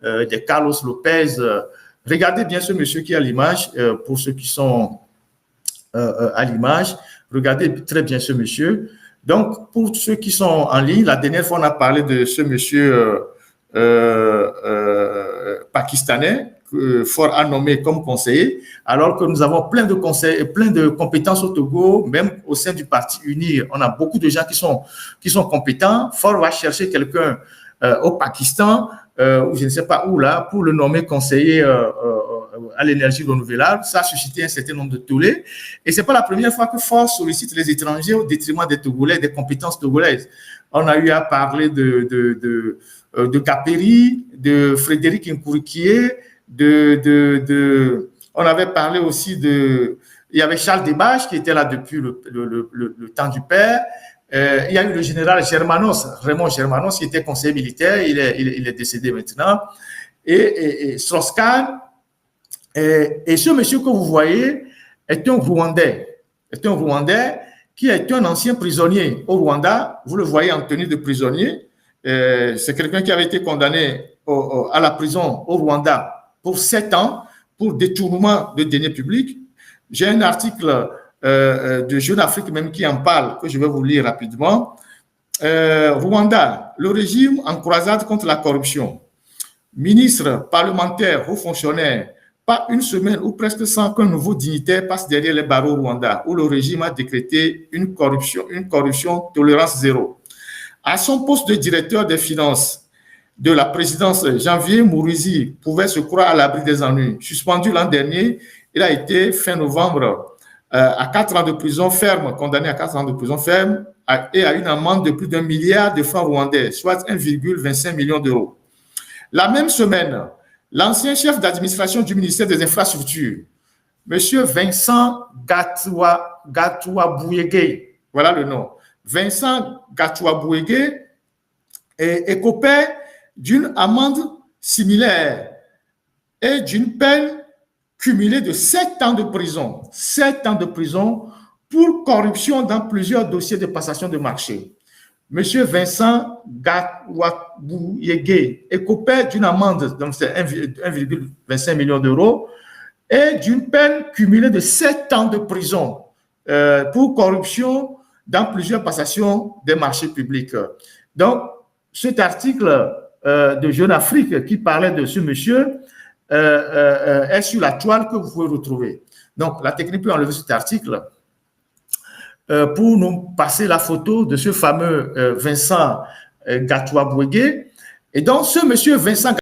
des Carlos Lopez. Regardez bien ce monsieur qui est à l'image, pour ceux qui sont à l'image. Regardez très bien ce monsieur. Donc, pour ceux qui sont en ligne, la dernière fois, on a parlé de ce monsieur pakistanais, fort à nommer comme conseiller, alors que nous avons plein de conseils et plein de compétences au Togo, même au sein du parti uni. On a beaucoup de gens qui sont compétents. Fort va chercher quelqu'un au Pakistan, ou je ne sais pas où là, pour le nommer conseiller à l'énergie renouvelable. Ça a suscité un certain nombre de tollés. Et ce n'est pas la première fois que Fort sollicite les étrangers au détriment des Togolais, des compétences togolaises. On a eu à parler de Caperi, de Frédéric Nkourikié, on avait parlé aussi il y avait Charles Debache qui était là depuis le temps du père. Il y a eu le général Germanos, Raymond Germanos, qui était conseiller militaire, il est décédé maintenant, et Strauss-Kahn. Et ce monsieur que vous voyez est un Rwandais qui est un ancien prisonnier au Rwanda. Vous le voyez en tenue de prisonnier. C'est quelqu'un qui avait été condamné à la prison au Rwanda pour 7 ans pour détournement de deniers publics. J'ai un article de Jeune Afrique même qui en parle, que je vais vous lire rapidement. Rwanda, le régime en croisade contre la corruption. Ministres, parlementaires, hauts fonctionnaires, pas une semaine ou presque sans qu'un nouveau dignitaire passe derrière les barreaux au Rwanda, où le régime a décrété une corruption tolérance zéro. À son poste de directeur des finances de la présidence, Janvier Mourizi pouvait se croire à l'abri des ennuis. Suspendu l'an dernier, il a été, fin novembre, à 4 ans de prison ferme, condamné à 4 ans de prison ferme et à une amende de plus d'1 milliard de francs rwandais, soit 1,25 million d'euros. La même semaine, l'ancien chef d'administration du ministère des Infrastructures, M. Vincent Gatouabouégué, voilà le nom, Vincent Gatouabouégué écopait d'une amende similaire et d'une peine cumulée de 7 ans de prison. 7 ans de prison pour corruption dans plusieurs dossiers de passation de marché. Monsieur Vincent Gatouabouégué écopait d'une amende, donc c'est 1,25 million d'euros, et d'une peine cumulée de 7 ans de prison pour corruption dans plusieurs passations des marchés publics. Donc, cet article de Jeune Afrique qui parlait de ce monsieur est sur la toile que vous pouvez retrouver. Donc, la technique peut enlever cet article pour nous passer la photo de ce fameux Vincent Gatouabouégué. Et donc, ce monsieur Vincent